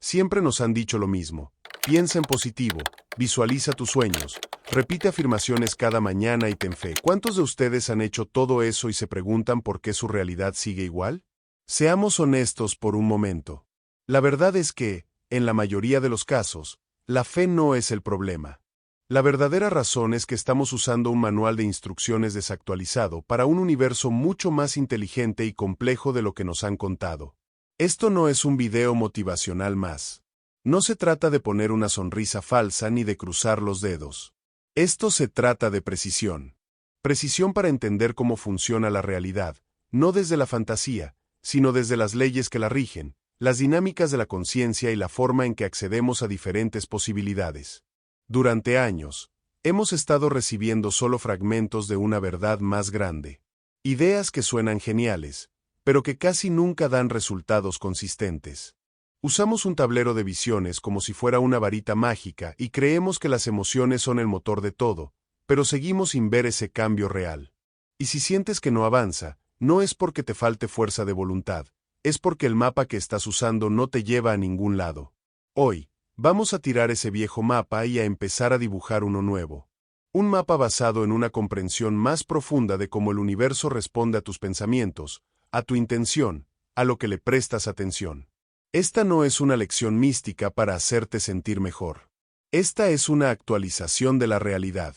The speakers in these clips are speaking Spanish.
Siempre nos han dicho lo mismo. Piensa en positivo, visualiza tus sueños, repite afirmaciones cada mañana y ten fe. ¿Cuántos de ustedes han hecho todo eso y se preguntan por qué su realidad sigue igual? Seamos honestos por un momento. La verdad es que, en la mayoría de los casos, la fe no es el problema. La verdadera razón es que estamos usando un manual de instrucciones desactualizado para un universo mucho más inteligente y complejo de lo que nos han contado. Esto no es un video motivacional más. No se trata de poner una sonrisa falsa ni de cruzar los dedos. Esto se trata de precisión. Precisión para entender cómo funciona la realidad, no desde la fantasía, sino desde las leyes que la rigen, las dinámicas de la conciencia y la forma en que accedemos a diferentes posibilidades. Durante años, hemos estado recibiendo solo fragmentos de una verdad más grande. Ideas que suenan geniales, pero que casi nunca dan resultados consistentes. Usamos un tablero de visiones como si fuera una varita mágica y creemos que las emociones son el motor de todo, pero seguimos sin ver ese cambio real. Y si sientes que no avanza, no es porque te falte fuerza de voluntad, es porque el mapa que estás usando no te lleva a ningún lado. Hoy, vamos a tirar ese viejo mapa y a empezar a dibujar uno nuevo. Un mapa basado en una comprensión más profunda de cómo el universo responde a tus pensamientos, a tu intención, a lo que le prestas atención. Esta no es una lección mística para hacerte sentir mejor. Esta es una actualización de la realidad.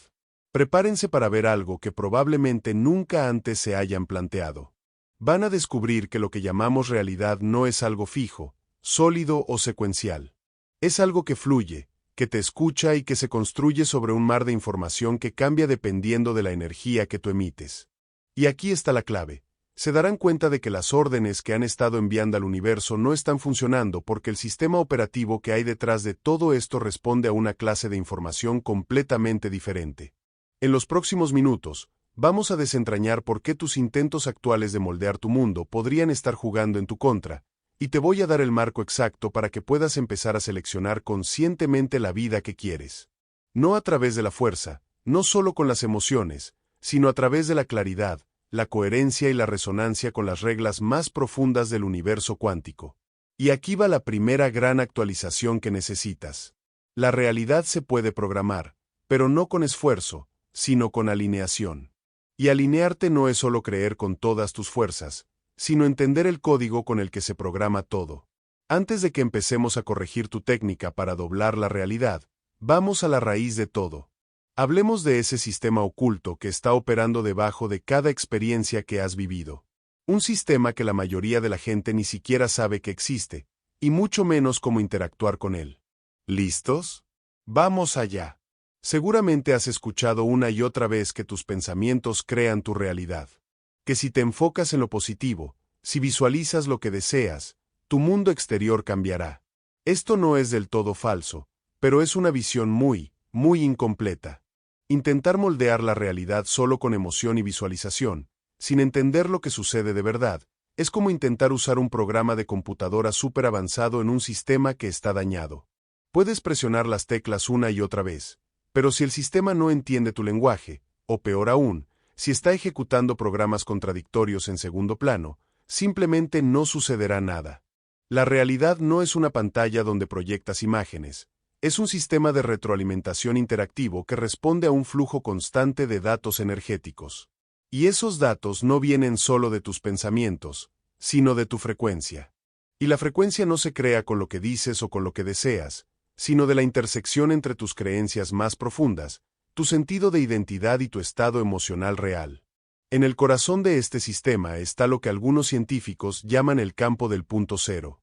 Prepárense para ver algo que probablemente nunca antes se hayan planteado. Van a descubrir que lo que llamamos realidad no es algo fijo, sólido o secuencial. Es algo que fluye, que te escucha y que se construye sobre un mar de información que cambia dependiendo de la energía que tú emites. Y aquí está la clave. Se darán cuenta de que las órdenes que han estado enviando al universo no están funcionando porque el sistema operativo que hay detrás de todo esto responde a una clase de información completamente diferente. En los próximos minutos, vamos a desentrañar por qué tus intentos actuales de moldear tu mundo podrían estar jugando en tu contra, y te voy a dar el marco exacto para que puedas empezar a seleccionar conscientemente la vida que quieres. No a través de la fuerza, no solo con las emociones, sino a través de la claridad, la coherencia y la resonancia con las reglas más profundas del universo cuántico. Y aquí va la primera gran actualización que necesitas. La realidad se puede programar, pero no con esfuerzo, sino con alineación. Y alinearte no es solo creer con todas tus fuerzas, sino entender el código con el que se programa todo. Antes de que empecemos a corregir tu técnica para doblar la realidad, vamos a la raíz de todo. Hablemos de ese sistema oculto que está operando debajo de cada experiencia que has vivido. Un sistema que la mayoría de la gente ni siquiera sabe que existe, y mucho menos cómo interactuar con él. ¿Listos? Vamos allá. Seguramente has escuchado una y otra vez que tus pensamientos crean tu realidad. Que si te enfocas en lo positivo, si visualizas lo que deseas, tu mundo exterior cambiará. Esto no es del todo falso, pero es una visión muy incompleta. Intentar moldear la realidad solo con emoción y visualización, sin entender lo que sucede de verdad, es como intentar usar un programa de computadora súper avanzado en un sistema que está dañado. Puedes presionar las teclas una y otra vez, pero si el sistema no entiende tu lenguaje, o peor aún, si está ejecutando programas contradictorios en segundo plano, simplemente no sucederá nada. La realidad no es una pantalla donde proyectas imágenes, es un sistema de retroalimentación interactivo que responde a un flujo constante de datos energéticos. Y esos datos no vienen solo de tus pensamientos, sino de tu frecuencia. Y la frecuencia no se crea con lo que dices o con lo que deseas, sino de la intersección entre tus creencias más profundas, tu sentido de identidad y tu estado emocional real. En el corazón de este sistema está lo que algunos científicos llaman el campo del punto cero.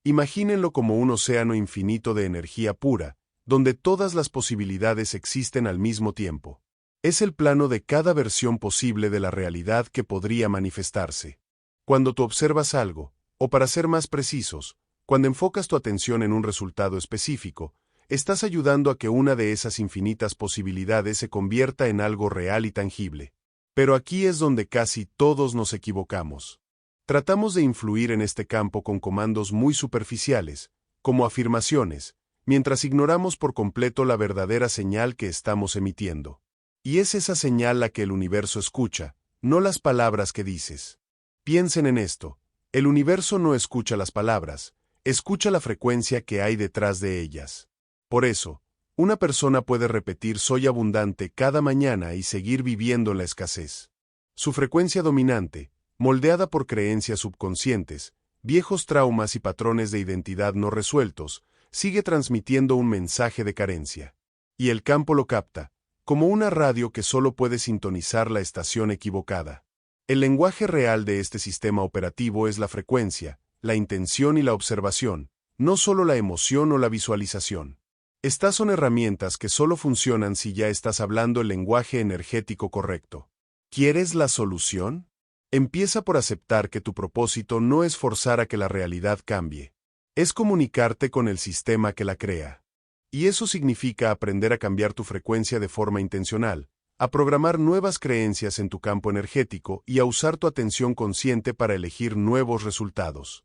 Imagínenlo como un océano infinito de energía pura, donde todas las posibilidades existen al mismo tiempo. Es el plano de cada versión posible de la realidad que podría manifestarse. Cuando tú observas algo, o para ser más precisos, cuando enfocas tu atención en un resultado específico, estás ayudando a que una de esas infinitas posibilidades se convierta en algo real y tangible. Pero aquí es donde casi todos nos equivocamos. Tratamos de influir en este campo con comandos muy superficiales, como afirmaciones, mientras ignoramos por completo la verdadera señal que estamos emitiendo. Y es esa señal la que el universo escucha, no las palabras que dices. Piensen en esto, el universo no escucha las palabras, Escucha la frecuencia que hay detrás de ellas. Por eso, una persona puede repetir soy abundante cada mañana y seguir viviendo en la escasez. Su frecuencia dominante, moldeada por creencias subconscientes, viejos traumas y patrones de identidad no resueltos, sigue transmitiendo un mensaje de carencia. Y el campo lo capta, como una radio que solo puede sintonizar la estación equivocada. El lenguaje real de este sistema operativo es la frecuencia, la intención y la observación, no solo la emoción o la visualización. Estas son herramientas que solo funcionan si ya estás hablando el lenguaje energético correcto. ¿Quieres la solución? Empieza por aceptar que tu propósito no es forzar a que la realidad cambie. Es comunicarte con el sistema que la crea. Y eso significa aprender a cambiar tu frecuencia de forma intencional, a programar nuevas creencias en tu campo energético y a usar tu atención consciente para elegir nuevos resultados.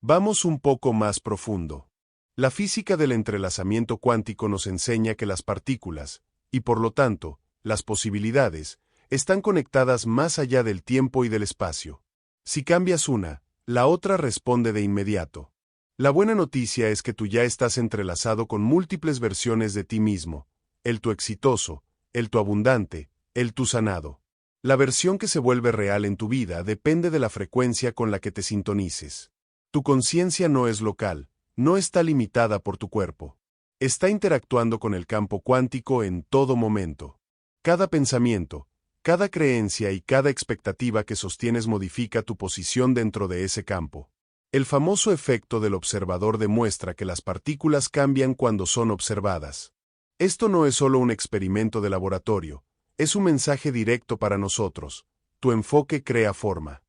Vamos un poco más profundo. La física del entrelazamiento cuántico nos enseña que las partículas, y por lo tanto, las posibilidades, están conectadas más allá del tiempo y del espacio. Si cambias una, la otra responde de inmediato. La buena noticia es que tú ya estás entrelazado con múltiples versiones de ti mismo, el tu exitoso, el tu abundante, el tu sanado. La versión que se vuelve real en tu vida depende de la frecuencia con la que te sintonices. Tu conciencia no es local, no está limitada por tu cuerpo. Está interactuando con el campo cuántico en todo momento. Cada pensamiento, cada creencia y cada expectativa que sostienes modifica tu posición dentro de ese campo. El famoso efecto del observador demuestra que las partículas cambian cuando son observadas. Esto no es solo un experimento de laboratorio, es un mensaje directo para nosotros. Tu enfoque crea forma.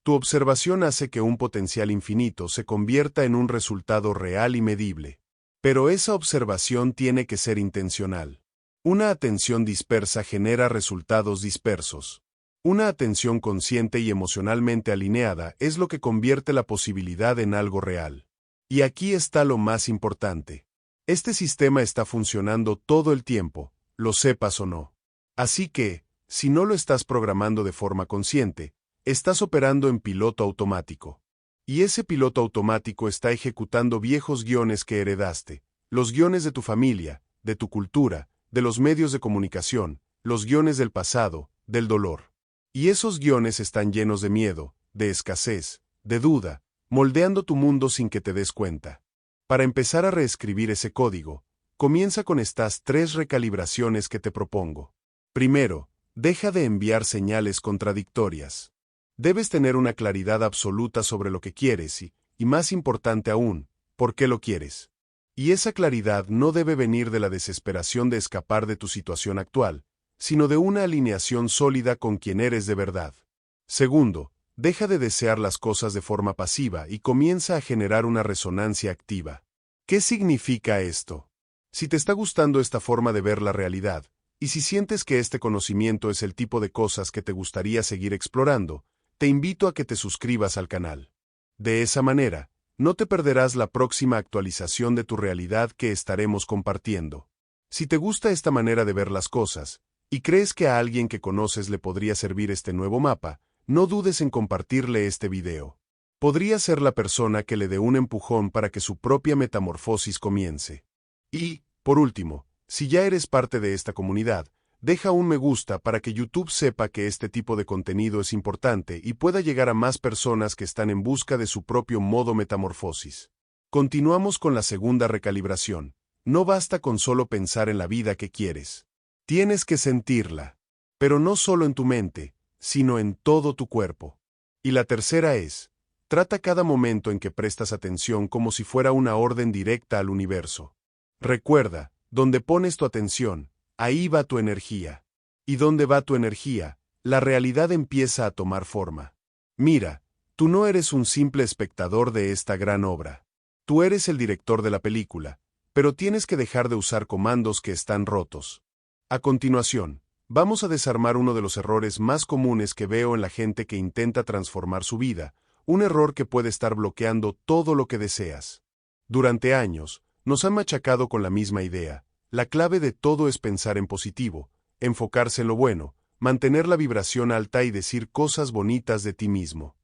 Tu observación hace que un potencial infinito se convierta en un resultado real y medible. Pero esa observación tiene que ser intencional. Una atención dispersa genera resultados dispersos. Una atención consciente y emocionalmente alineada es lo que convierte la posibilidad en algo real. Y aquí está lo más importante. Este sistema está funcionando todo el tiempo, lo sepas o no. Así que, si no lo estás programando de forma consciente, estás operando en piloto automático. Y ese piloto automático está ejecutando viejos guiones que heredaste, los guiones de tu familia, de tu cultura, de los medios de comunicación, los guiones del pasado, del dolor. Y esos guiones están llenos de miedo, de escasez, de duda, moldeando tu mundo sin que te des cuenta. Para empezar a reescribir ese código, comienza con estas 3 recalibraciones que te propongo. Primero, deja de enviar señales contradictorias. Debes tener una claridad absoluta sobre lo que quieres y más importante aún, por qué lo quieres. Y esa claridad no debe venir de la desesperación de escapar de tu situación actual, sino de una alineación sólida con quien eres de verdad. Segundo, deja de desear las cosas de forma pasiva y comienza a generar una resonancia activa. ¿Qué significa esto? Si te está gustando esta forma de ver la realidad, y si sientes que este conocimiento es el tipo de cosas que te gustaría seguir explorando, te invito a que te suscribas al canal. De esa manera, no te perderás la próxima actualización de tu realidad que estaremos compartiendo. Si te gusta esta manera de ver las cosas, y crees que a alguien que conoces le podría servir este nuevo mapa, no dudes en compartirle este video. Podría ser la persona que le dé un empujón para que su propia metamorfosis comience. Y, por último, si ya eres parte de esta comunidad, deja un me gusta para que YouTube sepa que este tipo de contenido es importante y pueda llegar a más personas que están en busca de su propio modo metamorfosis. Continuamos con la segunda recalibración. No basta con solo pensar en la vida que quieres. Tienes que sentirla. Pero no solo en tu mente, sino en todo tu cuerpo. Y la tercera es, trata cada momento en que prestas atención como si fuera una orden directa al universo. Recuerda, donde pones tu atención, ahí va tu energía. Y donde va tu energía, la realidad empieza a tomar forma. Mira, tú no eres un simple espectador de esta gran obra. Tú eres el director de la película, pero tienes que dejar de usar comandos que están rotos. A continuación, vamos a desarmar uno de los errores más comunes que veo en la gente que intenta transformar su vida, un error que puede estar bloqueando todo lo que deseas. Durante años, nos han machacado con la misma idea. La clave de todo es pensar en positivo, enfocarse en lo bueno, mantener la vibración alta y decir cosas bonitas de ti mismo.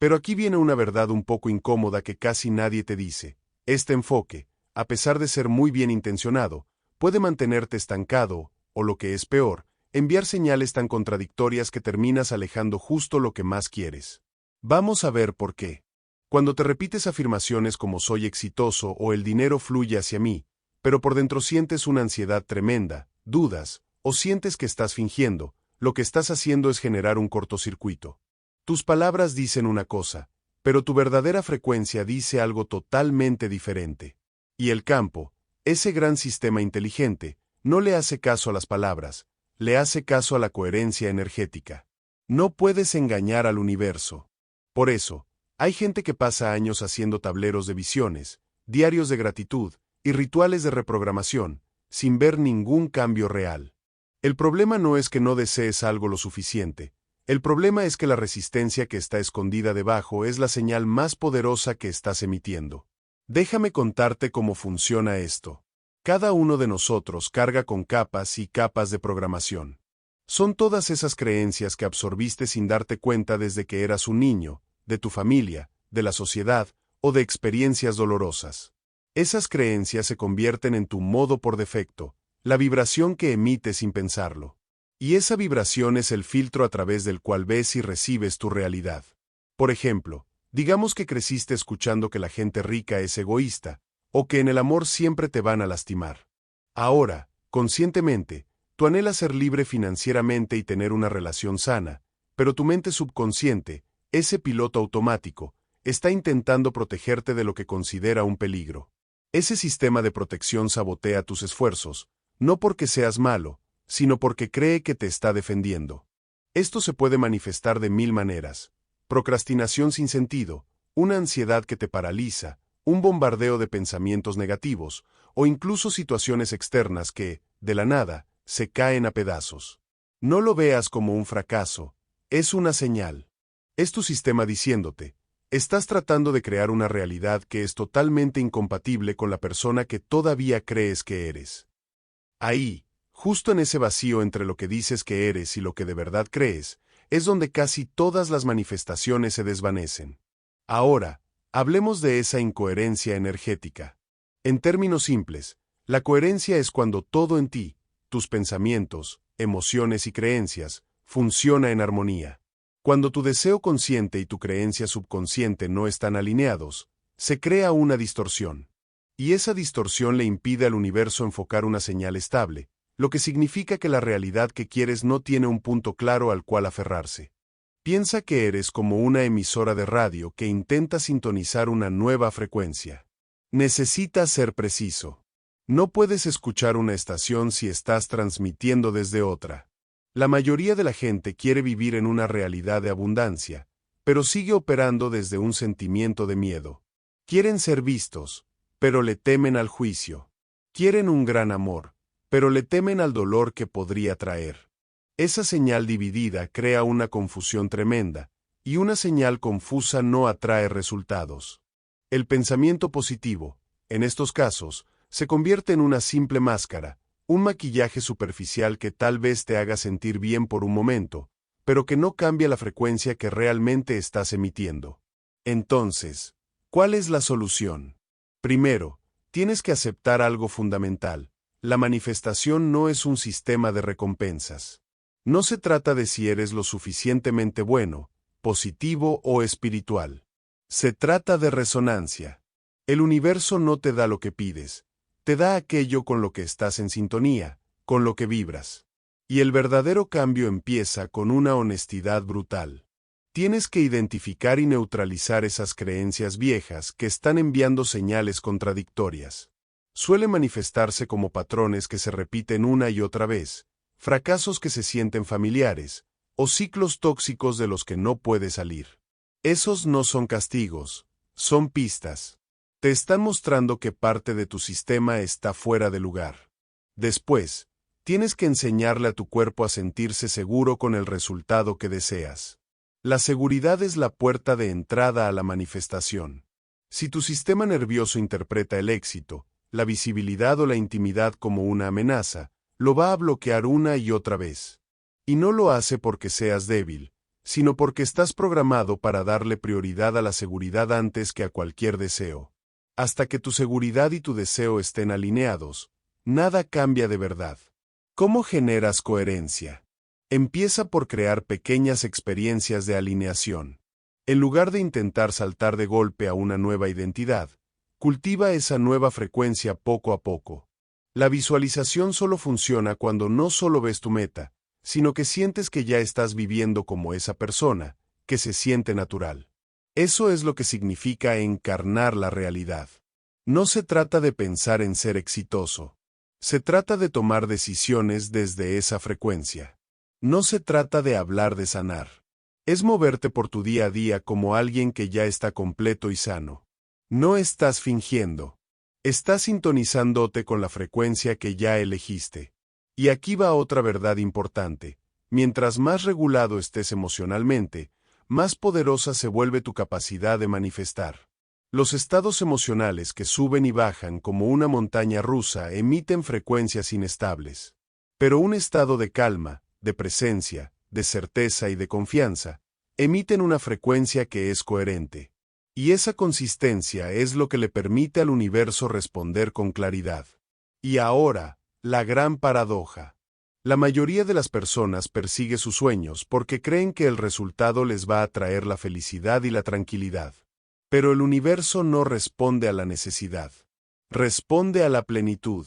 Pero aquí viene una verdad un poco incómoda que casi nadie te dice. Este enfoque, a pesar de ser muy bien intencionado, puede mantenerte estancado, o lo que es peor, enviar señales tan contradictorias que terminas alejando justo lo que más quieres. Vamos a ver por qué. Cuando te repites afirmaciones como soy exitoso o el dinero fluye hacia mí, pero por dentro sientes una ansiedad tremenda, dudas, o sientes que estás fingiendo, lo que estás haciendo es generar un cortocircuito. Tus palabras dicen una cosa, pero tu verdadera frecuencia dice algo totalmente diferente. Y el campo, ese gran sistema inteligente, no le hace caso a las palabras, le hace caso a la coherencia energética. No puedes engañar al universo. Por eso, hay gente que pasa años haciendo tableros de visiones, diarios de gratitud y rituales de reprogramación, sin ver ningún cambio real. El problema no es que no desees algo lo suficiente. El problema es que la resistencia que está escondida debajo es la señal más poderosa que estás emitiendo. Déjame contarte cómo funciona esto. Cada uno de nosotros carga con capas y capas de programación. Son todas esas creencias que absorbiste sin darte cuenta desde que eras un niño, de tu familia, de la sociedad o de experiencias dolorosas. Esas creencias se convierten en tu modo por defecto, la vibración que emites sin pensarlo. Y esa vibración es el filtro a través del cual ves y recibes tu realidad. Por ejemplo, digamos que creciste escuchando que la gente rica es egoísta, o que en el amor siempre te van a lastimar. Ahora, conscientemente, tú anhelas ser libre financieramente y tener una relación sana, pero tu mente subconsciente, ese piloto automático, está intentando protegerte de lo que considera un peligro. Ese sistema de protección sabotea tus esfuerzos, no porque seas malo, sino porque cree que te está defendiendo. Esto se puede manifestar de 1000 maneras. Procrastinación sin sentido, una ansiedad que te paraliza, un bombardeo de pensamientos negativos, o incluso situaciones externas que, de la nada, se caen a pedazos. No lo veas como un fracaso, es una señal. Es tu sistema diciéndote, estás tratando de crear una realidad que es totalmente incompatible con la persona que todavía crees que eres. Ahí, justo en ese vacío entre lo que dices que eres y lo que de verdad crees, es donde casi todas las manifestaciones se desvanecen. Ahora, hablemos de esa incoherencia energética. En términos simples, la coherencia es cuando todo en ti, tus pensamientos, emociones y creencias, funciona en armonía. Cuando tu deseo consciente y tu creencia subconsciente no están alineados, se crea una distorsión. Y esa distorsión le impide al universo enfocar una señal estable, lo que significa que la realidad que quieres no tiene un punto claro al cual aferrarse. Piensa que eres como una emisora de radio que intenta sintonizar una nueva frecuencia. Necesitas ser preciso. No puedes escuchar una estación si estás transmitiendo desde otra. La mayoría de la gente quiere vivir en una realidad de abundancia, pero sigue operando desde un sentimiento de miedo. Quieren ser vistos, pero le temen al juicio. Quieren un gran amor, pero le temen al dolor que podría traer. Esa señal dividida crea una confusión tremenda, y una señal confusa no atrae resultados. El pensamiento positivo, en estos casos, se convierte en una simple máscara, un maquillaje superficial que tal vez te haga sentir bien por un momento, pero que no cambia la frecuencia que realmente estás emitiendo. Entonces, ¿cuál es la solución? Primero, tienes que aceptar algo fundamental. La manifestación no es un sistema de recompensas. No se trata de si eres lo suficientemente bueno, positivo o espiritual. Se trata de resonancia. El universo no te da lo que pides, te da aquello con lo que estás en sintonía, con lo que vibras. Y el verdadero cambio empieza con una honestidad brutal. Tienes que identificar y neutralizar esas creencias viejas que están enviando señales contradictorias. Suele manifestarse como patrones que se repiten una y otra vez, fracasos que se sienten familiares, o ciclos tóxicos de los que no puedes salir. Esos no son castigos, son pistas. Te están mostrando que parte de tu sistema está fuera de lugar. Después, tienes que enseñarle a tu cuerpo a sentirse seguro con el resultado que deseas. La seguridad es la puerta de entrada a la manifestación. Si tu sistema nervioso interpreta el éxito, la visibilidad o la intimidad como una amenaza, lo va a bloquear una y otra vez. Y no lo hace porque seas débil, sino porque estás programado para darle prioridad a la seguridad antes que a cualquier deseo. Hasta que tu seguridad y tu deseo estén alineados, nada cambia de verdad. ¿Cómo generas coherencia? Empieza por crear pequeñas experiencias de alineación. En lugar de intentar saltar de golpe a una nueva identidad, cultiva esa nueva frecuencia poco a poco. La visualización solo funciona cuando no solo ves tu meta, sino que sientes que ya estás viviendo como esa persona, que se siente natural. Eso es lo que significa encarnar la realidad. No se trata de pensar en ser exitoso. Se trata de tomar decisiones desde esa frecuencia. No se trata de hablar de sanar. Es moverte por tu día a día como alguien que ya está completo y sano. No estás fingiendo. Estás sintonizándote con la frecuencia que ya elegiste. Y aquí va otra verdad importante. Mientras más regulado estés emocionalmente, más poderosa se vuelve tu capacidad de manifestar. Los estados emocionales que suben y bajan como una montaña rusa emiten frecuencias inestables. Pero un estado de calma, de presencia, de certeza y de confianza, emiten una frecuencia que es coherente. Y esa consistencia es lo que le permite al universo responder con claridad. Y ahora, la gran paradoja. La mayoría de las personas persigue sus sueños porque creen que el resultado les va a traer la felicidad y la tranquilidad. Pero el universo no responde a la necesidad. Responde a la plenitud.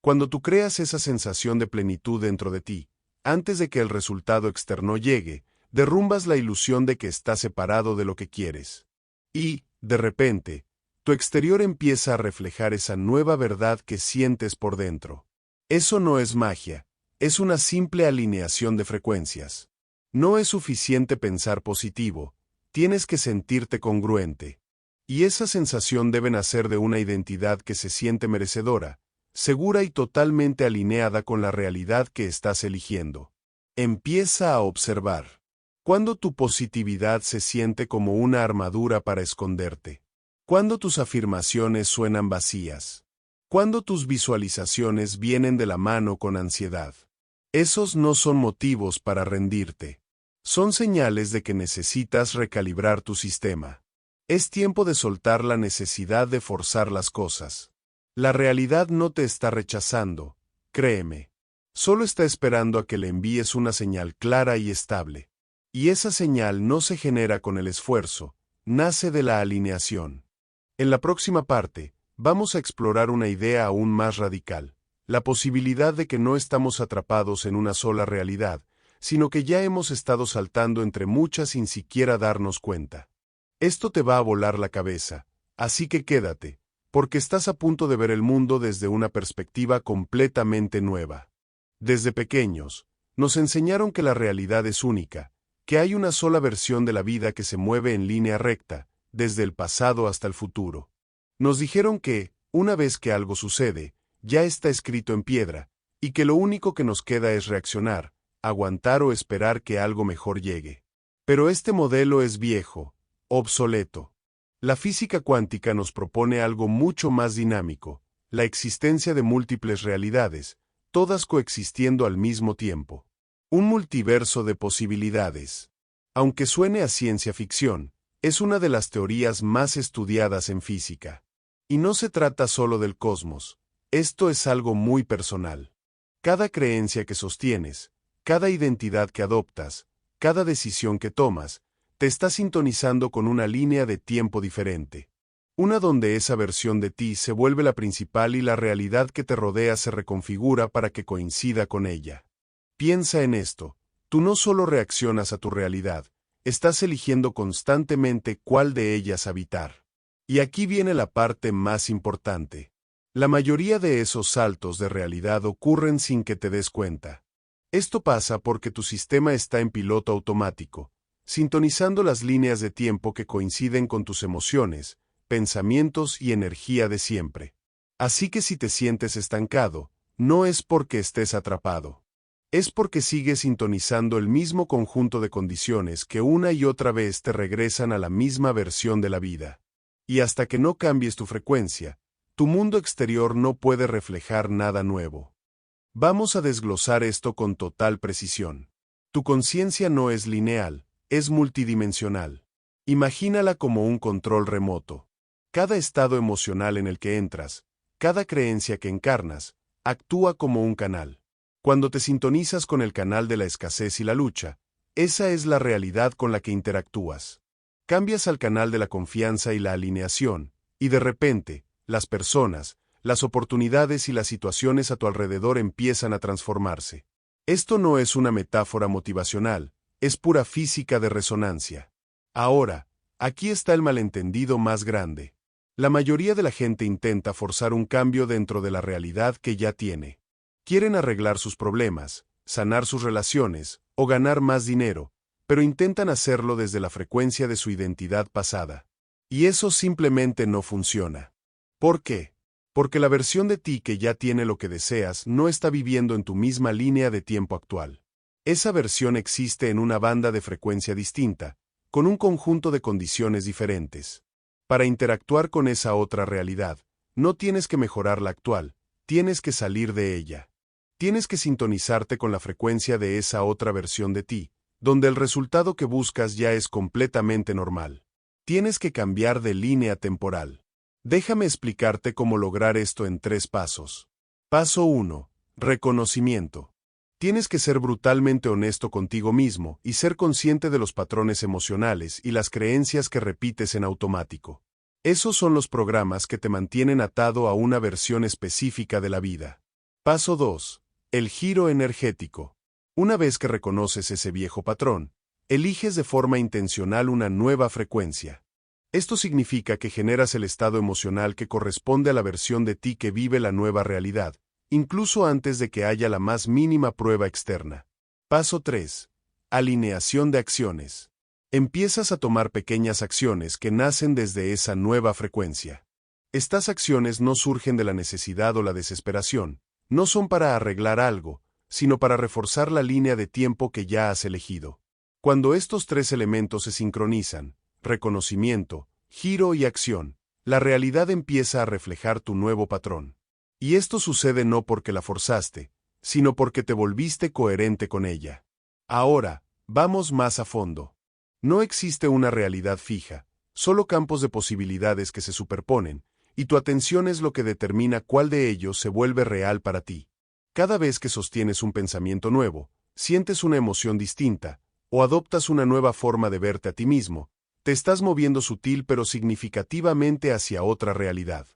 Cuando tú creas esa sensación de plenitud dentro de ti, antes de que el resultado externo llegue, derrumbas la ilusión de que estás separado de lo que quieres. Y, de repente, tu exterior empieza a reflejar esa nueva verdad que sientes por dentro. Eso no es magia, es una simple alineación de frecuencias. No es suficiente pensar positivo, tienes que sentirte congruente. Y esa sensación debe nacer de una identidad que se siente merecedora, segura y totalmente alineada con la realidad que estás eligiendo. Empieza a observar. Cuando tu positividad se siente como una armadura para esconderte. Cuando tus afirmaciones suenan vacías. Cuando tus visualizaciones vienen de la mano con ansiedad. Esos no son motivos para rendirte. Son señales de que necesitas recalibrar tu sistema. Es tiempo de soltar la necesidad de forzar las cosas. La realidad no te está rechazando, créeme. Solo está esperando a que le envíes una señal clara y estable. Y esa señal no se genera con el esfuerzo, nace de la alineación. En la próxima parte, vamos a explorar una idea aún más radical, la posibilidad de que no estamos atrapados en una sola realidad, sino que ya hemos estado saltando entre muchas sin siquiera darnos cuenta. Esto te va a volar la cabeza, así que quédate, porque estás a punto de ver el mundo desde una perspectiva completamente nueva. Desde pequeños, nos enseñaron que la realidad es única, que hay una sola versión de la vida que se mueve en línea recta, desde el pasado hasta el futuro. Nos dijeron que, una vez que algo sucede, ya está escrito en piedra, y que lo único que nos queda es reaccionar, aguantar o esperar que algo mejor llegue. Pero este modelo es viejo, obsoleto. La física cuántica nos propone algo mucho más dinámico, la existencia de múltiples realidades, todas coexistiendo al mismo tiempo. Un multiverso de posibilidades. Aunque suene a ciencia ficción, es una de las teorías más estudiadas en física. Y no se trata solo del cosmos, esto es algo muy personal. Cada creencia que sostienes, cada identidad que adoptas, cada decisión que tomas, te está sintonizando con una línea de tiempo diferente. Una donde esa versión de ti se vuelve la principal y la realidad que te rodea se reconfigura para que coincida con ella. Piensa en esto, tú no solo reaccionas a tu realidad, estás eligiendo constantemente cuál de ellas habitar. Y aquí viene la parte más importante. La mayoría de esos saltos de realidad ocurren sin que te des cuenta. Esto pasa porque tu sistema está en piloto automático, sintonizando las líneas de tiempo que coinciden con tus emociones, pensamientos y energía de siempre. Así que si te sientes estancado, no es porque estés atrapado. Es porque sigues sintonizando el mismo conjunto de condiciones que una y otra vez te regresan a la misma versión de la vida. Y hasta que no cambies tu frecuencia, tu mundo exterior no puede reflejar nada nuevo. Vamos a desglosar esto con total precisión. Tu conciencia no es lineal, es multidimensional. Imagínala como un control remoto. Cada estado emocional en el que entras, cada creencia que encarnas, actúa como un canal. Cuando te sintonizas con el canal de la escasez y la lucha, esa es la realidad con la que interactúas. Cambias al canal de la confianza y la alineación, y de repente, las personas, las oportunidades y las situaciones a tu alrededor empiezan a transformarse. Esto no es una metáfora motivacional, es pura física de resonancia. Ahora, aquí está el malentendido más grande. La mayoría de la gente intenta forzar un cambio dentro de la realidad que ya tiene. Quieren arreglar sus problemas, sanar sus relaciones o ganar más dinero, pero intentan hacerlo desde la frecuencia de su identidad pasada. Y eso simplemente no funciona. ¿Por qué? Porque la versión de ti que ya tiene lo que deseas no está viviendo en tu misma línea de tiempo actual. Esa versión existe en una banda de frecuencia distinta, con un conjunto de condiciones diferentes. Para interactuar con esa otra realidad, no tienes que mejorar la actual, tienes que salir de ella. Tienes que sintonizarte con la frecuencia de esa otra versión de ti, donde el resultado que buscas ya es completamente normal. Tienes que cambiar de línea temporal. Déjame explicarte cómo lograr esto en 3 pasos. Paso 1. Reconocimiento. Tienes que ser brutalmente honesto contigo mismo y ser consciente de los patrones emocionales y las creencias que repites en automático. Esos son los programas que te mantienen atado a una versión específica de la vida. Paso 2. El giro energético. Una vez que reconoces ese viejo patrón, eliges de forma intencional una nueva frecuencia. Esto significa que generas el estado emocional que corresponde a la versión de ti que vive la nueva realidad, incluso antes de que haya la más mínima prueba externa. Paso 3. Alineación de acciones. Empiezas a tomar pequeñas acciones que nacen desde esa nueva frecuencia. Estas acciones no surgen de la necesidad o la desesperación, no son para arreglar algo, sino para reforzar la línea de tiempo que ya has elegido. Cuando estos 3 elementos se sincronizan, reconocimiento, giro y acción, la realidad empieza a reflejar tu nuevo patrón. Y esto sucede no porque la forzaste, sino porque te volviste coherente con ella. Ahora, vamos más a fondo. No existe una realidad fija, solo campos de posibilidades que se superponen, y tu atención es lo que determina cuál de ellos se vuelve real para ti. Cada vez que sostienes un pensamiento nuevo, sientes una emoción distinta, o adoptas una nueva forma de verte a ti mismo, te estás moviendo sutil pero significativamente hacia otra realidad.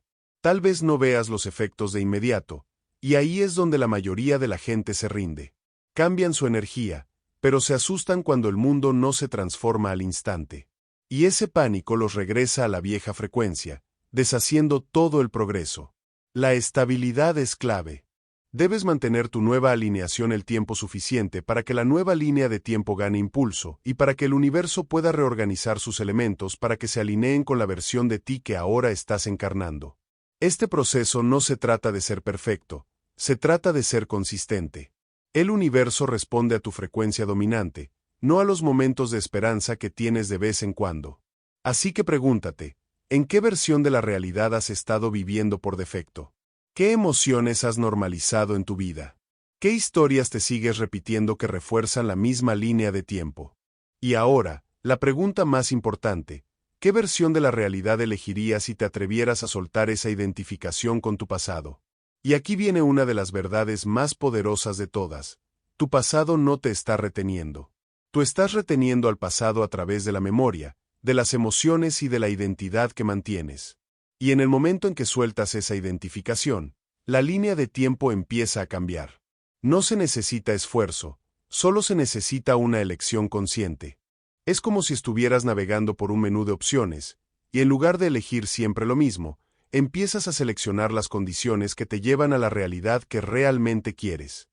Tal vez no veas los efectos de inmediato, y ahí es donde la mayoría de la gente se rinde. Cambian su energía, pero se asustan cuando el mundo no se transforma al instante. Y ese pánico los regresa a la vieja frecuencia, deshaciendo todo el progreso. La estabilidad es clave. Debes mantener tu nueva alineación el tiempo suficiente para que la nueva línea de tiempo gane impulso y para que el universo pueda reorganizar sus elementos para que se alineen con la versión de ti que ahora estás encarnando. Este proceso no se trata de ser perfecto, se trata de ser consistente. El universo responde a tu frecuencia dominante, no a los momentos de esperanza que tienes de vez en cuando. Así que pregúntate, ¿en qué versión de la realidad has estado viviendo por defecto? ¿Qué emociones has normalizado en tu vida? ¿Qué historias te sigues repitiendo que refuerzan la misma línea de tiempo? Y ahora, la pregunta más importante, ¿qué versión de la realidad elegirías si te atrevieras a soltar esa identificación con tu pasado? Y aquí viene una de las verdades más poderosas de todas. Tu pasado no te está reteniendo. Tú estás reteniendo al pasado a través de la memoria, de las emociones y de la identidad que mantienes. Y en el momento en que sueltas esa identificación, la línea de tiempo empieza a cambiar. No se necesita esfuerzo, solo se necesita una elección consciente. Es como si estuvieras navegando por un menú de opciones, y en lugar de elegir siempre lo mismo, empiezas a seleccionar las condiciones que te llevan a la realidad que realmente quieres.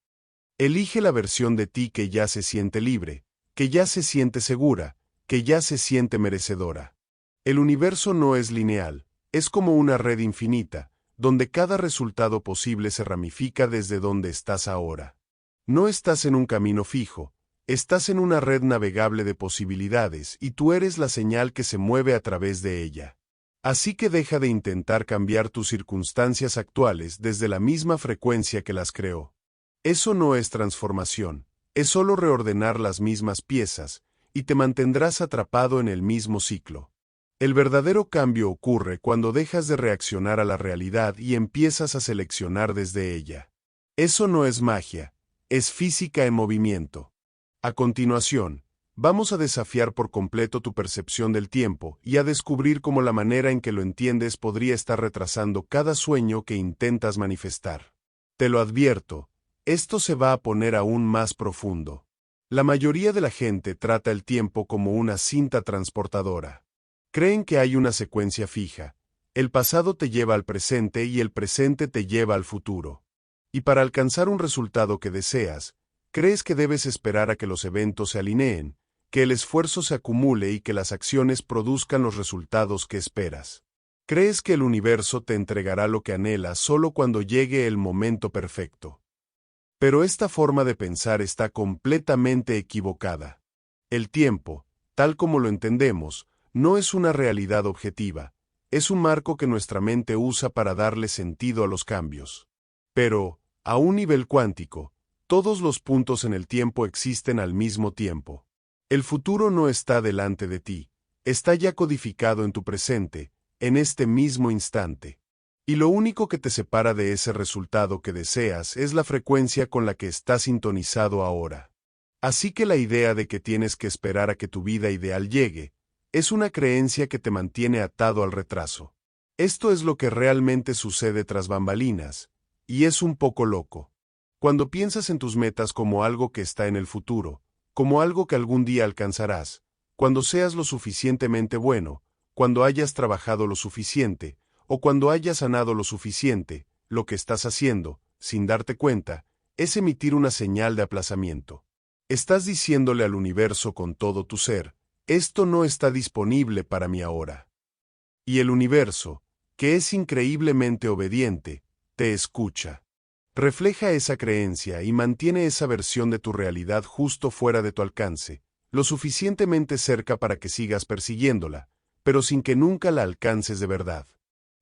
Elige la versión de ti que ya se siente libre, que ya se siente segura, que ya se siente merecedora. El universo no es lineal. Es como una red infinita, donde cada resultado posible se ramifica desde donde estás ahora. No estás en un camino fijo, estás en una red navegable de posibilidades y tú eres la señal que se mueve a través de ella. Así que deja de intentar cambiar tus circunstancias actuales desde la misma frecuencia que las creó. Eso no es transformación, es solo reordenar las mismas piezas, y te mantendrás atrapado en el mismo ciclo. El verdadero cambio ocurre cuando dejas de reaccionar a la realidad y empiezas a seleccionar desde ella. Eso no es magia, es física en movimiento. A continuación, vamos a desafiar por completo tu percepción del tiempo y a descubrir cómo la manera en que lo entiendes podría estar retrasando cada sueño que intentas manifestar. Te lo advierto, esto se va a poner aún más profundo. La mayoría de la gente trata el tiempo como una cinta transportadora. Creen que hay una secuencia fija. El pasado te lleva al presente y el presente te lleva al futuro. Y para alcanzar un resultado que deseas, crees que debes esperar a que los eventos se alineen, que el esfuerzo se acumule y que las acciones produzcan los resultados que esperas. Crees que el universo te entregará lo que anhelas solo cuando llegue el momento perfecto. Pero esta forma de pensar está completamente equivocada. El tiempo, tal como lo entendemos, no es una realidad objetiva, es un marco que nuestra mente usa para darle sentido a los cambios. Pero, a un nivel cuántico, todos los puntos en el tiempo existen al mismo tiempo. El futuro no está delante de ti, está ya codificado en tu presente, en este mismo instante. Y lo único que te separa de ese resultado que deseas es la frecuencia con la que estás sintonizado ahora. Así que la idea de que tienes que esperar a que tu vida ideal llegue, es una creencia que te mantiene atado al retraso. Esto es lo que realmente sucede tras bambalinas, y es un poco loco. Cuando piensas en tus metas como algo que está en el futuro, como algo que algún día alcanzarás, cuando seas lo suficientemente bueno, cuando hayas trabajado lo suficiente, o cuando hayas sanado lo suficiente, lo que estás haciendo, sin darte cuenta, es emitir una señal de aplazamiento. Estás diciéndole al universo con todo tu ser, esto no está disponible para mí ahora. Y el universo, que es increíblemente obediente, te escucha. Refleja esa creencia y mantiene esa versión de tu realidad justo fuera de tu alcance, lo suficientemente cerca para que sigas persiguiéndola, pero sin que nunca la alcances de verdad.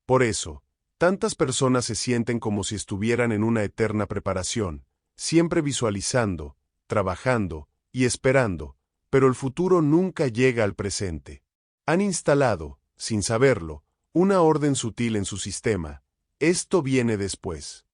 Por eso, tantas personas se sienten como si estuvieran en una eterna preparación, siempre visualizando, trabajando y esperando, pero el futuro nunca llega al presente. Han instalado, sin saberlo, una orden sutil en su sistema. Esto viene después.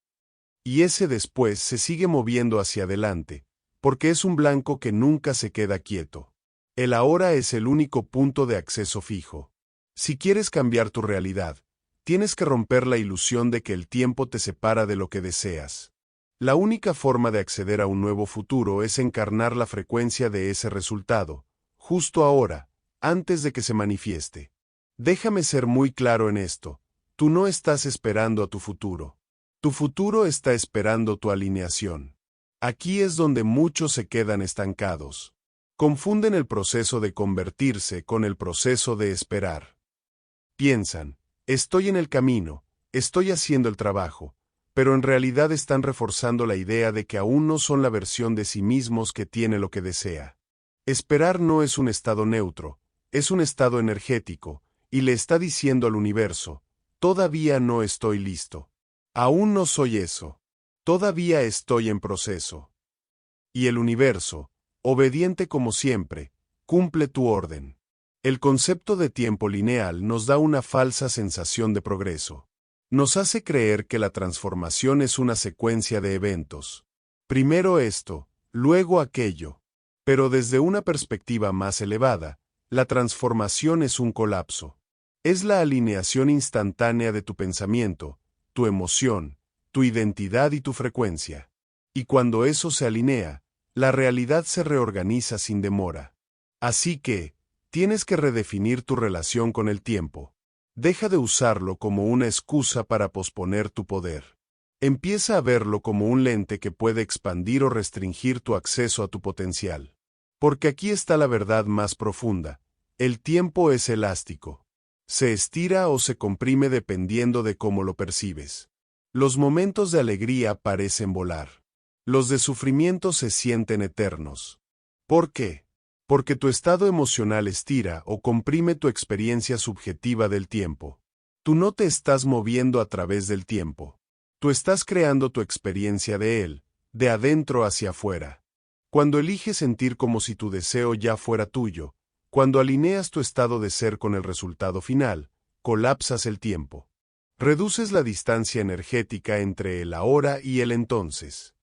Y ese después se sigue moviendo hacia adelante, porque es un blanco que nunca se queda quieto. El ahora es el único punto de acceso fijo. Si quieres cambiar tu realidad, tienes que romper la ilusión de que el tiempo te separa de lo que deseas. La única forma de acceder a un nuevo futuro es encarnar la frecuencia de ese resultado, justo ahora, antes de que se manifieste. Déjame ser muy claro en esto, tú no estás esperando a tu futuro. Tu futuro está esperando tu alineación. Aquí es donde muchos se quedan estancados. Confunden el proceso de convertirse con el proceso de esperar. Piensan, estoy en el camino, estoy haciendo el trabajo, pero en realidad están reforzando la idea de que aún no son la versión de sí mismos que tiene lo que desea. Esperar no es un estado neutro, es un estado energético, y le está diciendo al universo, todavía no estoy listo. Aún no soy eso. Todavía estoy en proceso. Y el universo, obediente como siempre, cumple tu orden. El concepto de tiempo lineal nos da una falsa sensación de progreso. Nos hace creer que la transformación es una secuencia de eventos. Primero esto, luego aquello. Pero desde una perspectiva más elevada, la transformación es un colapso. Es la alineación instantánea de tu pensamiento, tu emoción, tu identidad y tu frecuencia. Y cuando eso se alinea, la realidad se reorganiza sin demora. Así que, tienes que redefinir tu relación con el tiempo. Deja de usarlo como una excusa para posponer tu poder. Empieza a verlo como un lente que puede expandir o restringir tu acceso a tu potencial. Porque aquí está la verdad más profunda. El tiempo es elástico. Se estira o se comprime dependiendo de cómo lo percibes. Los momentos de alegría parecen volar. Los de sufrimiento se sienten eternos. ¿Por qué? Porque tu estado emocional estira o comprime tu experiencia subjetiva del tiempo. Tú no te estás moviendo a través del tiempo. Tú estás creando tu experiencia de él, de adentro hacia afuera. Cuando eliges sentir como si tu deseo ya fuera tuyo, cuando alineas tu estado de ser con el resultado final, colapsas el tiempo. Reduces la distancia energética entre el ahora y el entonces.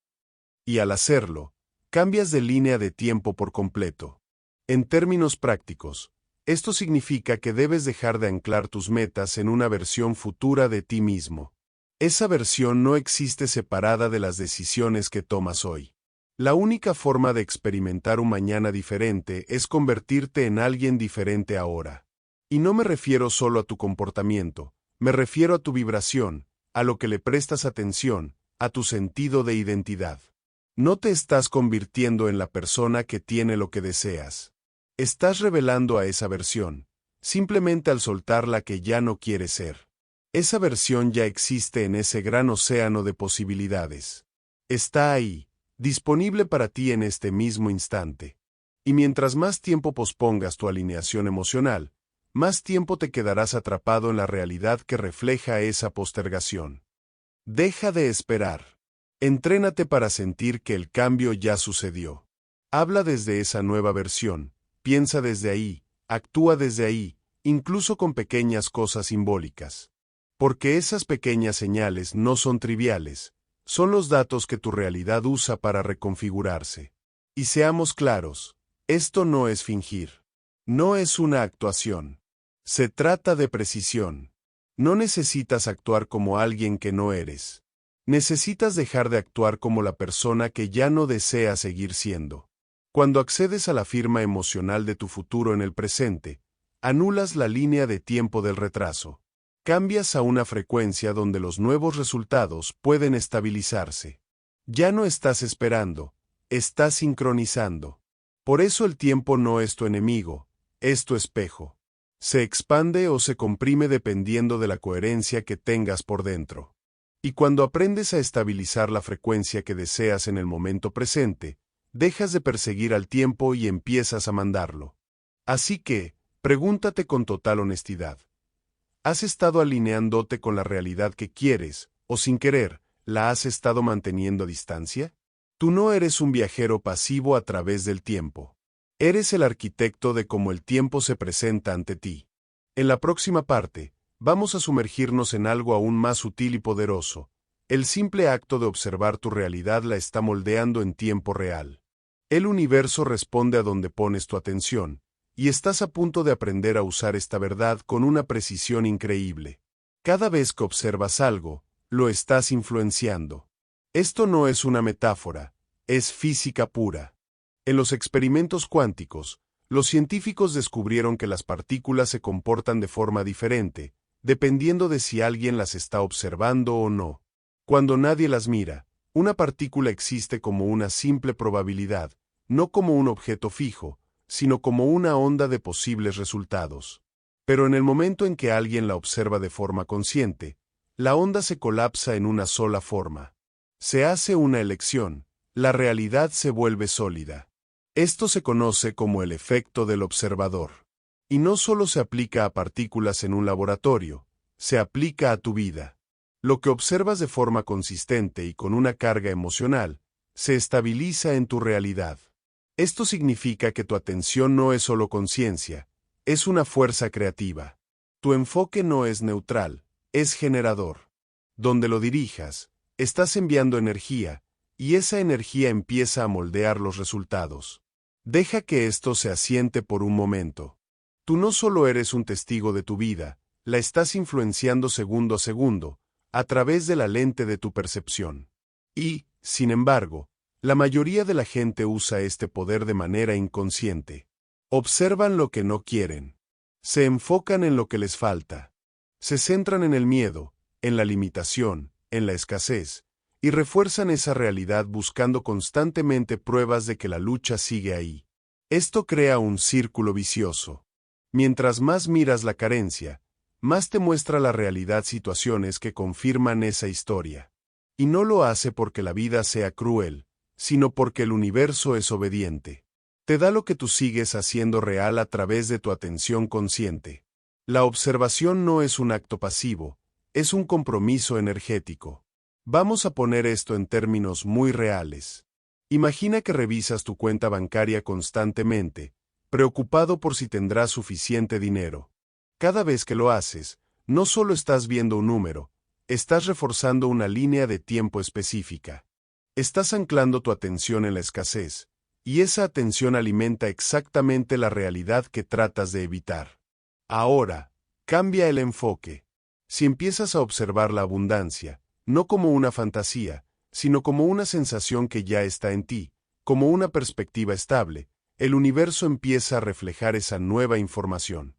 Y al hacerlo, cambias de línea de tiempo por completo. En términos prácticos, esto significa que debes dejar de anclar tus metas en una versión futura de ti mismo. Esa versión no existe separada de las decisiones que tomas hoy. La única forma de experimentar un mañana diferente es convertirte en alguien diferente ahora. Y no me refiero solo a tu comportamiento, me refiero a tu vibración, a lo que le prestas atención, a tu sentido de identidad. No te estás convirtiendo en la persona que tiene lo que deseas. Estás revelando a esa versión, simplemente al soltar la que ya no quieres ser. Esa versión ya existe en ese gran océano de posibilidades. Está ahí, disponible para ti en este mismo instante. Y mientras más tiempo pospongas tu alineación emocional, más tiempo te quedarás atrapado en la realidad que refleja esa postergación. Deja de esperar. Entrénate para sentir que el cambio ya sucedió. Habla desde esa nueva versión, piensa desde ahí, actúa desde ahí, incluso con pequeñas cosas simbólicas. Porque esas pequeñas señales no son triviales, son los datos que tu realidad usa para reconfigurarse. Y seamos claros, esto no es fingir. No es una actuación. Se trata de precisión. No necesitas actuar como alguien que no eres. Necesitas dejar de actuar como la persona que ya no desea seguir siendo. Cuando accedes a la firma emocional de tu futuro en el presente, anulas la línea de tiempo del retraso. Cambias a una frecuencia donde los nuevos resultados pueden estabilizarse. Ya no estás esperando, estás sincronizando. Por eso el tiempo no es tu enemigo, es tu espejo. Se expande o se comprime dependiendo de la coherencia que tengas por dentro. Y cuando aprendes a estabilizar la frecuencia que deseas en el momento presente, dejas de perseguir al tiempo y empiezas a mandarlo. Así que, pregúntate con total honestidad. ¿Has estado alineándote con la realidad que quieres, o sin querer, la has estado manteniendo a distancia? Tú no eres un viajero pasivo a través del tiempo. Eres el arquitecto de cómo el tiempo se presenta ante ti. En la próxima parte, vamos a sumergirnos en algo aún más sutil y poderoso. El simple acto de observar tu realidad la está moldeando en tiempo real. El universo responde a donde pones tu atención, y estás a punto de aprender a usar esta verdad con una precisión increíble. Cada vez que observas algo, lo estás influenciando. Esto no es una metáfora, es física pura. En los experimentos cuánticos, los científicos descubrieron que las partículas se comportan de forma diferente, dependiendo de si alguien las está observando o no. Cuando nadie las mira, una partícula existe como una simple probabilidad, no como un objeto fijo, sino como una onda de posibles resultados. Pero en el momento en que alguien la observa de forma consciente, la onda se colapsa en una sola forma. Se hace una elección, la realidad se vuelve sólida. Esto se conoce como el efecto del observador. Y no solo se aplica a partículas en un laboratorio, se aplica a tu vida. Lo que observas de forma consistente y con una carga emocional, se estabiliza en tu realidad. Esto significa que tu atención no es solo conciencia, es una fuerza creativa. Tu enfoque no es neutral, es generador. Donde lo dirijas, estás enviando energía, y esa energía empieza a moldear los resultados. Deja que esto se asiente por un momento. Tú no solo eres un testigo de tu vida, la estás influenciando segundo a segundo, a través de la lente de tu percepción. Y, sin embargo, la mayoría de la gente usa este poder de manera inconsciente. Observan lo que no quieren. Se enfocan en lo que les falta. Se centran en el miedo, en la limitación, en la escasez, y refuerzan esa realidad buscando constantemente pruebas de que la lucha sigue ahí. Esto crea un círculo vicioso. Mientras más miras la carencia, más te muestra la realidad situaciones que confirman esa historia. Y no lo hace porque la vida sea cruel, sino porque el universo es obediente. Te da lo que tú sigues haciendo real a través de tu atención consciente. La observación no es un acto pasivo, es un compromiso energético. Vamos a poner esto en términos muy reales. Imagina que revisas tu cuenta bancaria constantemente, preocupado por si tendrás suficiente dinero. Cada vez que lo haces, no solo estás viendo un número, estás reforzando una línea de tiempo específica. Estás anclando tu atención en la escasez, y esa atención alimenta exactamente la realidad que tratas de evitar. Ahora, cambia el enfoque. Si empiezas a observar la abundancia, no como una fantasía, sino como una sensación que ya está en ti, como una perspectiva estable, el universo empieza a reflejar esa nueva información.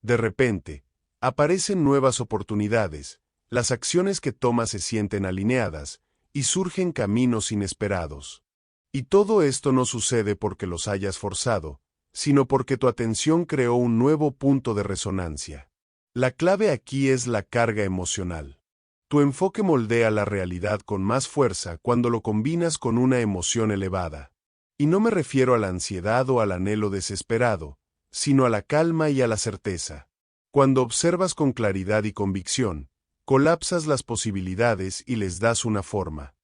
De repente, aparecen nuevas oportunidades, las acciones que tomas se sienten alineadas, y surgen caminos inesperados. Y todo esto no sucede porque los hayas forzado, sino porque tu atención creó un nuevo punto de resonancia. La clave aquí es la carga emocional. Tu enfoque moldea la realidad con más fuerza cuando lo combinas con una emoción elevada. Y no me refiero a la ansiedad o al anhelo desesperado, sino a la calma y a la certeza. Cuando observas con claridad y convicción, colapsas las posibilidades y les das una forma.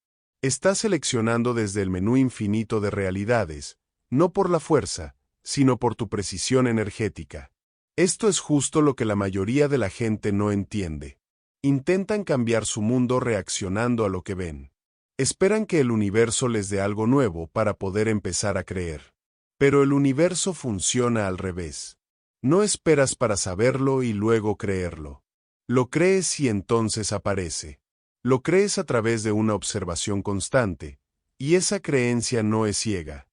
Estás seleccionando desde el menú infinito de realidades, no por la fuerza, sino por tu precisión energética. Esto es justo lo que la mayoría de la gente no entiende. Intentan cambiar su mundo reaccionando a lo que ven. Esperan que el universo les dé algo nuevo para poder empezar a creer. Pero el universo funciona al revés. No esperas para saberlo y luego creerlo. Lo crees y entonces aparece. Lo crees a través de una observación constante, y esa creencia no es ciega.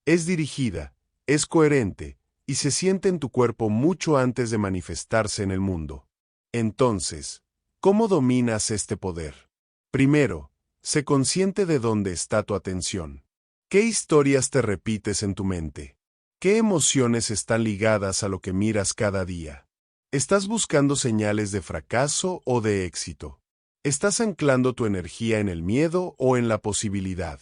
Es dirigida, es coherente, y se siente en tu cuerpo mucho antes de manifestarse en el mundo. Entonces, ¿cómo dominas este poder? Primero, sé consciente de dónde está tu atención. ¿Qué historias te repites en tu mente? ¿Qué emociones están ligadas a lo que miras cada día? ¿Estás buscando señales de fracaso o de éxito? ¿Estás anclando tu energía en el miedo o en la posibilidad?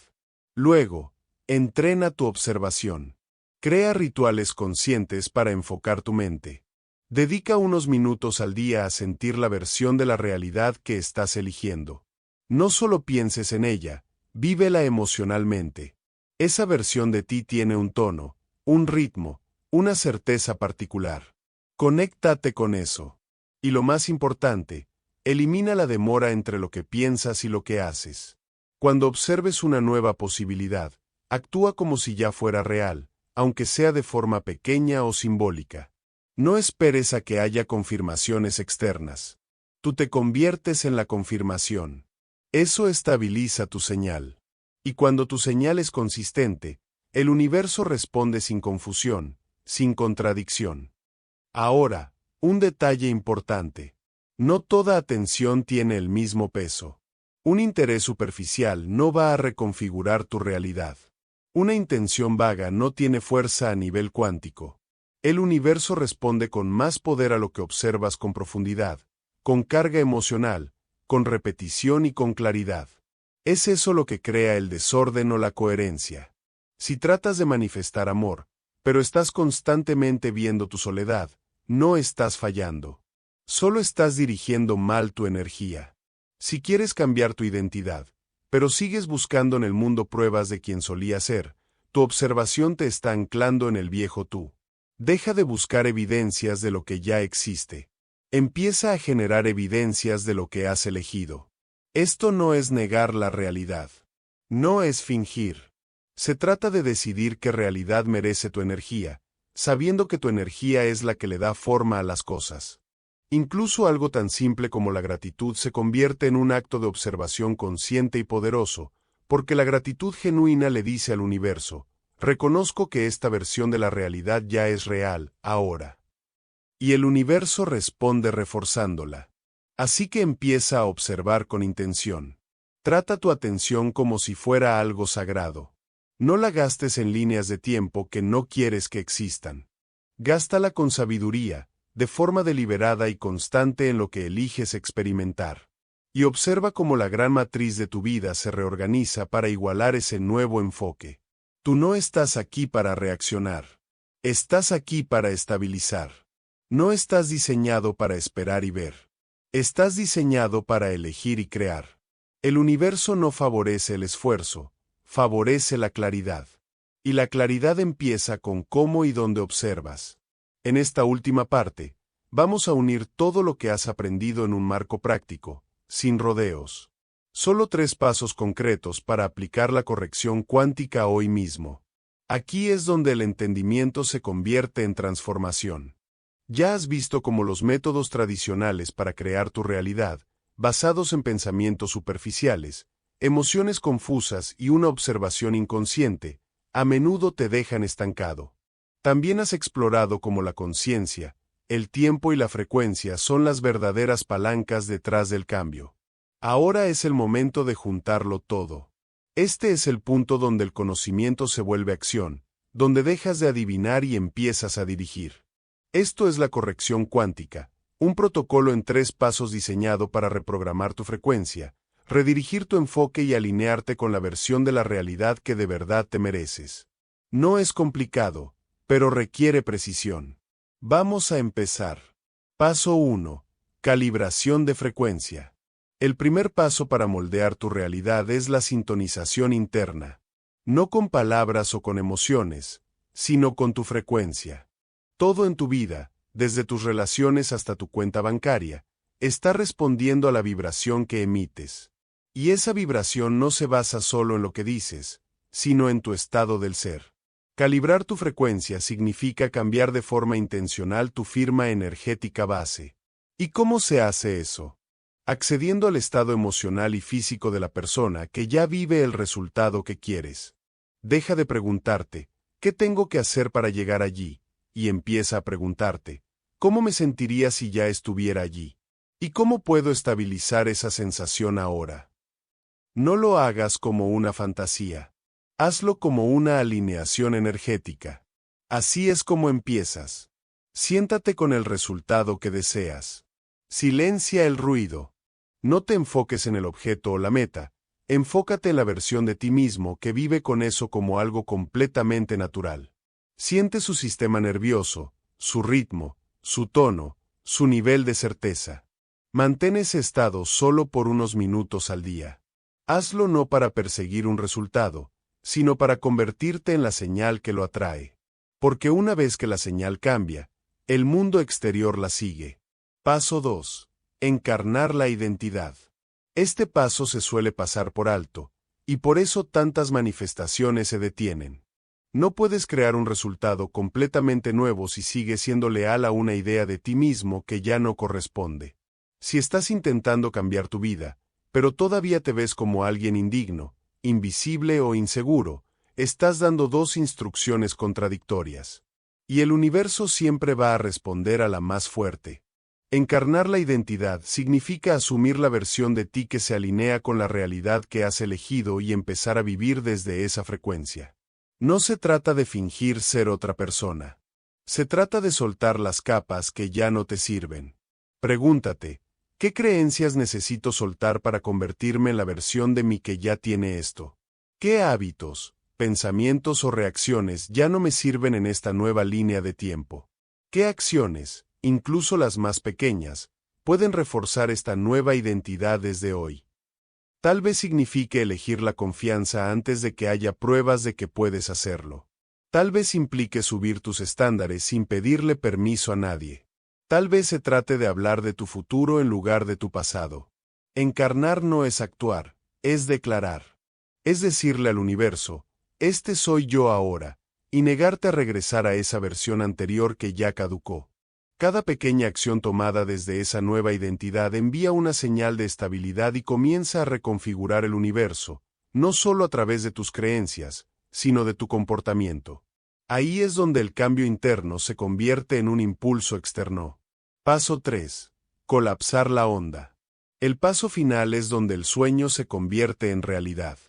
Luego, entrena tu observación. Crea rituales conscientes para enfocar tu mente. Dedica unos minutos al día a sentir la versión de la realidad que estás eligiendo. No solo pienses en ella, vívela emocionalmente. Esa versión de ti tiene un tono, un ritmo, una certeza particular. Conéctate con eso. Y lo más importante, elimina la demora entre lo que piensas y lo que haces. Cuando observes una nueva posibilidad, actúa como si ya fuera real, aunque sea de forma pequeña o simbólica. No esperes a que haya confirmaciones externas. Tú te conviertes en la confirmación. Eso estabiliza tu señal. Y cuando tu señal es consistente, el universo responde sin confusión, sin contradicción. Ahora, un detalle importante. No toda atención tiene el mismo peso. Un interés superficial no va a reconfigurar tu realidad. Una intención vaga no tiene fuerza a nivel cuántico. El universo responde con más poder a lo que observas con profundidad, con carga emocional, con repetición y con claridad. Es eso lo que crea el desorden o la coherencia. Si tratas de manifestar amor, pero estás constantemente viendo tu soledad, no estás fallando. Solo estás dirigiendo mal tu energía. Si quieres cambiar tu identidad, pero sigues buscando en el mundo pruebas de quien solía ser, tu observación te está anclando en el viejo tú. Deja de buscar evidencias de lo que ya existe. Empieza a generar evidencias de lo que has elegido. Esto no es negar la realidad. No es fingir. Se trata de decidir qué realidad merece tu energía, sabiendo que tu energía es la que le da forma a las cosas. Incluso algo tan simple como la gratitud se convierte en un acto de observación consciente y poderoso, porque la gratitud genuina le dice al universo, reconozco que esta versión de la realidad ya es real, ahora. Y el universo responde reforzándola. Así que empieza a observar con intención. Trata tu atención como si fuera algo sagrado. No la gastes en líneas de tiempo que no quieres que existan. Gástala con sabiduría, de forma deliberada y constante en lo que eliges experimentar. Y observa cómo la gran matriz de tu vida se reorganiza para igualar ese nuevo enfoque. Tú no estás aquí para reaccionar. Estás aquí para estabilizar. No estás diseñado para esperar y ver. Estás diseñado para elegir y crear. El universo no favorece el esfuerzo, favorece la claridad. Y la claridad empieza con cómo y dónde observas. En esta última parte, vamos a unir todo lo que has aprendido en un marco práctico, sin rodeos. Solo 3 pasos concretos para aplicar la corrección cuántica hoy mismo. Aquí es donde el entendimiento se convierte en transformación. Ya has visto cómo los métodos tradicionales para crear tu realidad, basados en pensamientos superficiales, emociones confusas y una observación inconsciente, a menudo te dejan estancado. También has explorado cómo la conciencia, el tiempo y la frecuencia son las verdaderas palancas detrás del cambio. Ahora es el momento de juntarlo todo. Este es el punto donde el conocimiento se vuelve acción, donde dejas de adivinar y empiezas a dirigir. Esto es la corrección cuántica, un protocolo en 3 pasos diseñado para reprogramar tu frecuencia, redirigir tu enfoque y alinearte con la versión de la realidad que de verdad te mereces. No es complicado, pero requiere precisión. Vamos a empezar. Paso 1. Calibración de frecuencia. El primer paso para moldear tu realidad es la sintonización interna. No con palabras o con emociones, sino con tu frecuencia. Todo en tu vida, desde tus relaciones hasta tu cuenta bancaria, está respondiendo a la vibración que emites. Y esa vibración no se basa solo en lo que dices, sino en tu estado del ser. Calibrar tu frecuencia significa cambiar de forma intencional tu firma energética base. ¿Y cómo se hace eso? Accediendo al estado emocional y físico de la persona que ya vive el resultado que quieres. Deja de preguntarte, ¿qué tengo que hacer para llegar allí? Y empieza a preguntarte, ¿cómo me sentiría si ya estuviera allí? ¿Y cómo puedo estabilizar esa sensación ahora? No lo hagas como una fantasía. Hazlo como una alineación energética. Así es como empiezas. Siéntate con el resultado que deseas. Silencia el ruido. No te enfoques en el objeto o la meta, enfócate en la versión de ti mismo que vive con eso como algo completamente natural. Siente su sistema nervioso, su ritmo, su tono, su nivel de certeza. Mantén ese estado solo por unos minutos al día. Hazlo no para perseguir un resultado, sino para convertirte en la señal que lo atrae. Porque una vez que la señal cambia, el mundo exterior la sigue. Paso 2. Encarnar la identidad. Este paso se suele pasar por alto, y por eso tantas manifestaciones se detienen. No puedes crear un resultado completamente nuevo si sigues siendo leal a una idea de ti mismo que ya no corresponde. Si estás intentando cambiar tu vida, pero todavía te ves como alguien indigno, invisible o inseguro, estás dando 2 instrucciones contradictorias. Y el universo siempre va a responder a la más fuerte. Encarnar la identidad significa asumir la versión de ti que se alinea con la realidad que has elegido y empezar a vivir desde esa frecuencia. No se trata de fingir ser otra persona. Se trata de soltar las capas que ya no te sirven. Pregúntate, ¿qué creencias necesito soltar para convertirme en la versión de mí que ya tiene esto? ¿Qué hábitos, pensamientos o reacciones ya no me sirven en esta nueva línea de tiempo? ¿Qué acciones, incluso las más pequeñas, pueden reforzar esta nueva identidad desde hoy? Tal vez signifique elegir la confianza antes de que haya pruebas de que puedes hacerlo. Tal vez implique subir tus estándares sin pedirle permiso a nadie. Tal vez se trate de hablar de tu futuro en lugar de tu pasado. Encarnar no es actuar, es declarar. Es decirle al universo, este soy yo ahora, y negarte a regresar a esa versión anterior que ya caducó. Cada pequeña acción tomada desde esa nueva identidad envía una señal de estabilidad y comienza a reconfigurar el universo, no solo a través de tus creencias, sino de tu comportamiento. Ahí es donde el cambio interno se convierte en un impulso externo. Paso 3. Colapsar la onda. El paso final es donde el sueño se convierte en realidad.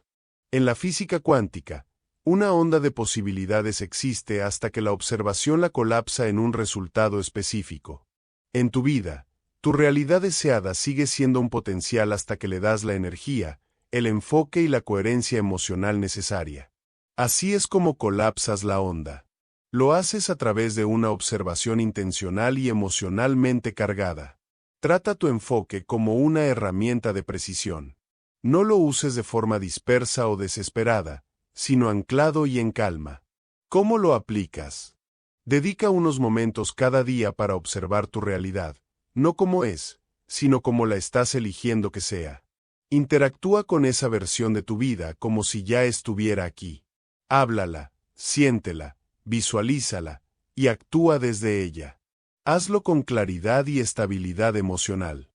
En la física cuántica, una onda de posibilidades existe hasta que la observación la colapsa en un resultado específico. En tu vida, tu realidad deseada sigue siendo un potencial hasta que le das la energía, el enfoque y la coherencia emocional necesaria. Así es como colapsas la onda. Lo haces a través de una observación intencional y emocionalmente cargada. Trata tu enfoque como una herramienta de precisión. No lo uses de forma dispersa o desesperada, sino anclado y en calma. ¿Cómo lo aplicas? Dedica unos momentos cada día para observar tu realidad, no como es, sino como la estás eligiendo que sea. Interactúa con esa versión de tu vida como si ya estuviera aquí. Háblala, siéntela, visualízala, y actúa desde ella. Hazlo con claridad y estabilidad emocional.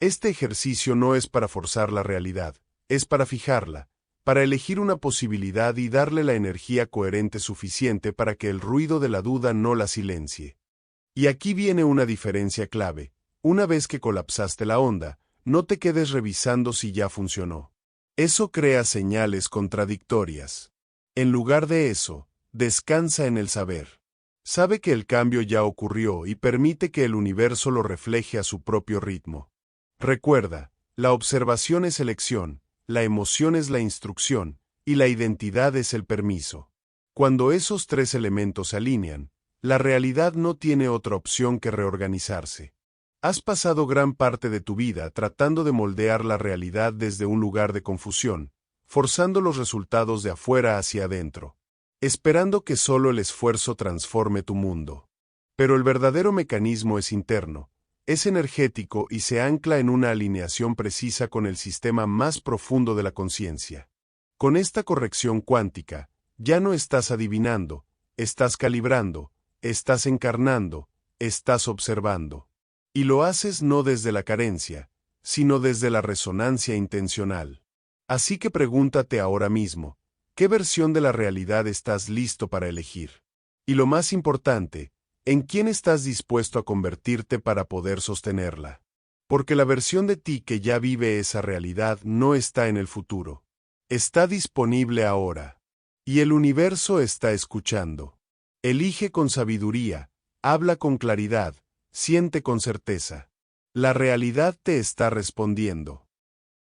Este ejercicio no es para forzar la realidad, es para fijarla, para elegir una posibilidad y darle la energía coherente suficiente para que el ruido de la duda no la silencie. Y aquí viene una diferencia clave. Una vez que colapsaste la onda, no te quedes revisando si ya funcionó. Eso crea señales contradictorias. En lugar de eso, descansa en el saber. Sabe que el cambio ya ocurrió y permite que el universo lo refleje a su propio ritmo. Recuerda, la observación es elección, la emoción es la instrucción, y la identidad es el permiso. Cuando esos tres elementos se alinean, la realidad no tiene otra opción que reorganizarse. Has pasado gran parte de tu vida tratando de moldear la realidad desde un lugar de confusión, forzando los resultados de afuera hacia adentro, esperando que solo el esfuerzo transforme tu mundo. Pero el verdadero mecanismo es interno, es energético y se ancla en una alineación precisa con el sistema más profundo de la conciencia. Con esta corrección cuántica, ya no estás adivinando, estás calibrando, estás encarnando, estás observando. Y lo haces no desde la carencia, sino desde la resonancia intencional. Así que pregúntate ahora mismo, ¿qué versión de la realidad estás listo para elegir? Y lo más importante, ¿en quién estás dispuesto a convertirte para poder sostenerla? Porque la versión de ti que ya vive esa realidad no está en el futuro. Está disponible ahora. Y el universo está escuchando. Elige con sabiduría, habla con claridad, siente con certeza. La realidad te está respondiendo.